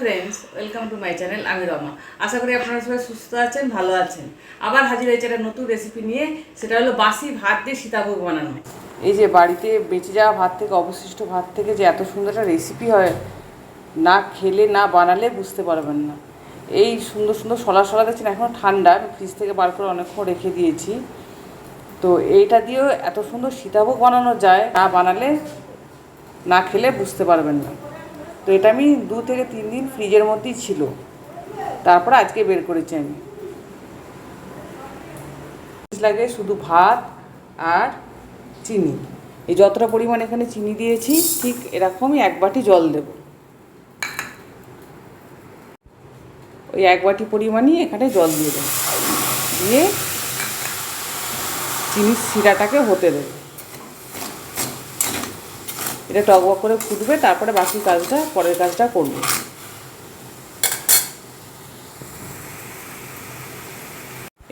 Friends, welcome to my channel. আমি রমা। আশা করি আপনারা সবাই সুস্থ আছেন, ভালো আছেন। আবার হাজির হয়েছে একটা নতুন রেসিপি নিয়ে। সেটা হলো বাসি ভাত দিয়ে সীতাভোগ বানানো। এই যে বাড়িতে বেঁচে যাওয়া ভাত থেকে, অবশিষ্ট ভাত থেকে যে এত সুন্দর একটা রেসিপি হয়, না খেলে না বানালে বুঝতে পারবেন না। এই সুন্দর সুন্দর সলা সলা দেখছেন, এখন ঠান্ডা, ফ্রিজ থেকে বার করে অনেকক্ষণ রেখে দিয়েছি। তো এইটা দিয়েও এত সুন্দর সীতাভোগ বানানো যায়, না বানালে না খেলে বুঝতে পারবেন না। তো এটা আমি 2 থেকে 3 দিন ফ্রিজের মধ্যেই ছিল, তারপরে আজকে বের করেছি আমি। লাগে শুধু ভাত আর চিনি। এই যতটা পরিমাণ এখানে চিনি দিয়েছি, ঠিক এরকমই 1 বাটি জল দেব। ওই 1 বাটি পরিমাণই এখানে জল দিয়ে দেব, দিয়ে চিনির শিরাটাকে হতে দেবো। এটা টকবক করে ফুটবে, তারপরে বাকি কাজটা, পরের কাজটা করব।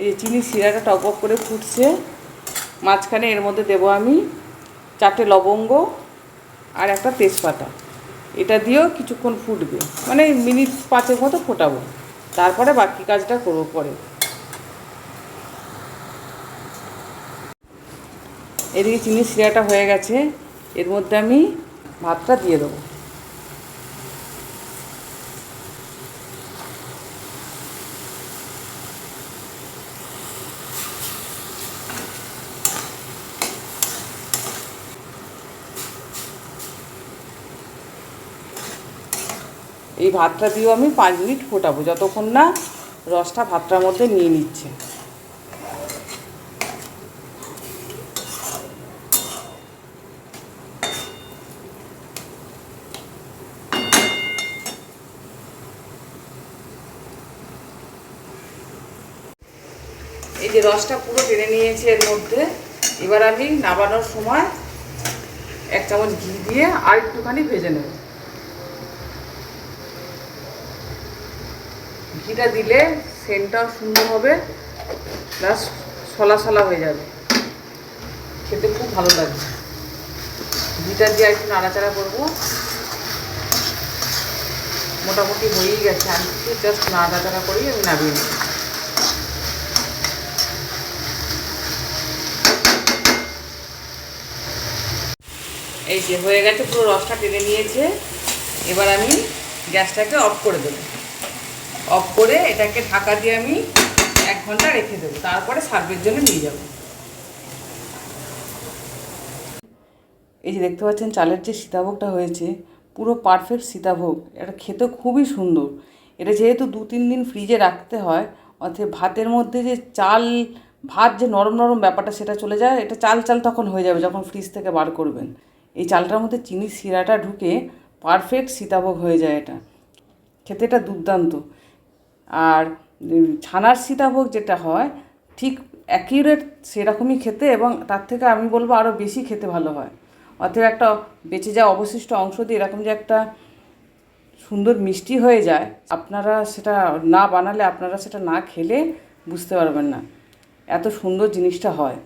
এই চিনির শিরাটা টকবক করে ফুটছে, মাঝখানে এর মধ্যে দেব আমি 4টে লবঙ্গ আর একটা তেজপাতা। এটা দিয়েও কিছুক্ষণ ফুটবে, মানে মিনিট 5 মতো ফোটাবো, তারপরে বাকি কাজটা করবো পরে। এদিকে চিনির শিরাটা হয়ে গেছে, এর মধ্যে আমি ভাতটা দিয়ে দেবো। এই ভাতটা দিয়েও আমি 5 মিনিট ফোটাবো, যতক্ষণ না রসটা ভাতটার মধ্যে নিয়ে নিচ্ছে। এই যে রসটা পুরো টেনে নিয়েছে এর মধ্যে। এবার আমি নামানোর সময় 1 চামচ ঘি দিয়ে আর একটুখানি ভেজে নেব। ঘিটা দিলে সেন্টটাও সুন্দর হবে, প্লাস সলা সলা হয়ে যাবে, খেতে খুব ভালো লাগবে। ঘিটা দিয়ে একটু নাড়াচাড়া করবো। মোটামুটি হয়েই গেছে, আমি জাস্ট নাড়াচাড়া করেই আমি নামিয়ে নেব। এই যে হয়ে গেছে, পুরো রসটা টেনে নিয়েছে। এবার আমি গ্যাসটাকে অফ করে দেবো। অফ করে এটাকে ঢাকা দিয়ে আমি 1 ঘন্টা রেখে দেবো, তারপরে সার্ভের জন্য নিয়ে যাব। এই যে দেখতে পাচ্ছেন চালের যে সীতাভোগটা হয়েছে, পুরো পারফেক্ট সীতাভোগ। এটা খেতে খুবই সুন্দর। এটা যেহেতু 2-3 দিন ফ্রিজে রাখতে হয়, অর্থাৎ ভাতের মধ্যে যে ভাত যে নরম নরম ব্যাপারটা সেটা চলে যায়। এটা চাল চাল তখন হয়ে যাবে যখন ফ্রিজ থেকে বার করবেন। এই চালটার মধ্যে চিনির শিরাটা ঢুকে পারফেক্ট সীতাভোগ হয়ে যায়। এটা খেতে এটা দুর্দান্ত। আর ছানার সীতাভোগ যেটা হয়, ঠিক অ্যাকিউরেট সেরকমই খেতে, এবং তার থেকে আমি বলবো আরও বেশি খেতে ভালো হয়। অর্থাৎ একটা বেঁচে যাওয়া অবশিষ্ট অংশ দিয়ে এরকম যে একটা সুন্দর মিষ্টি হয়ে যায়, আপনারা সেটা না বানালে, আপনারা সেটা না খেলে বুঝতে পারবেন না এত সুন্দর জিনিসটা হয়।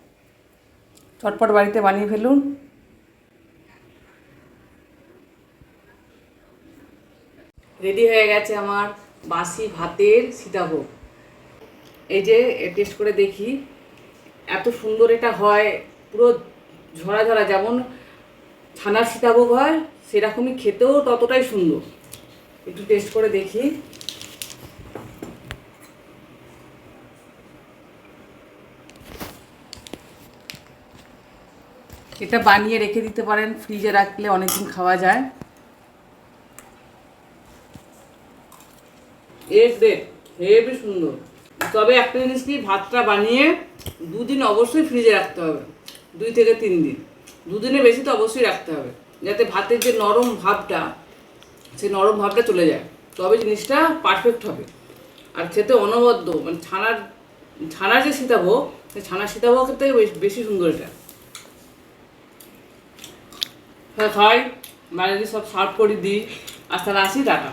চটপট বাড়িতে বানিয়ে ফেলুন। রেডি হয়ে গেছে আমার বাসি ভাতের সীতাভোগ। এই যে টেস্ট করে দেখি, এত সুন্দর এটা হয়, পুরো ঝরা ঝরা, যেমন ছানার সীতাভোগ হয় সেরকমই, খেতেও ততটাই সুন্দর। একটু টেস্ট করে দেখি। এটা বানিয়ে রেখে দিতে পারেন, ফ্রিজে রাখলে অনেকদিন খাওয়া যায়। হেবি সুন্দর। তবে একটা জিনিস কি, ভাতটা বানিয়ে 2 দিন অবশ্যই ফ্রিজে রাখতে হবে, 2 থেকে 3 দিন। 2 দিনের বেশি তো অবশ্যই রাখতে হবে, যাতে ভাতের যে নরম ভাবটা, সেই নরম ভাবটা চলে যায়, তবে জিনিসটা পারফেক্ট হবে। আর খেতে অনবদ্য, মানে ছানার যে সীতাভোগ, সেই ছানার সীতাভোগ খেতে বেশি সুন্দর এটা। হ্যাঁ খাই, বাইরে সব সার্ভ করে দিই। আর তাহলে আসি, টাটা।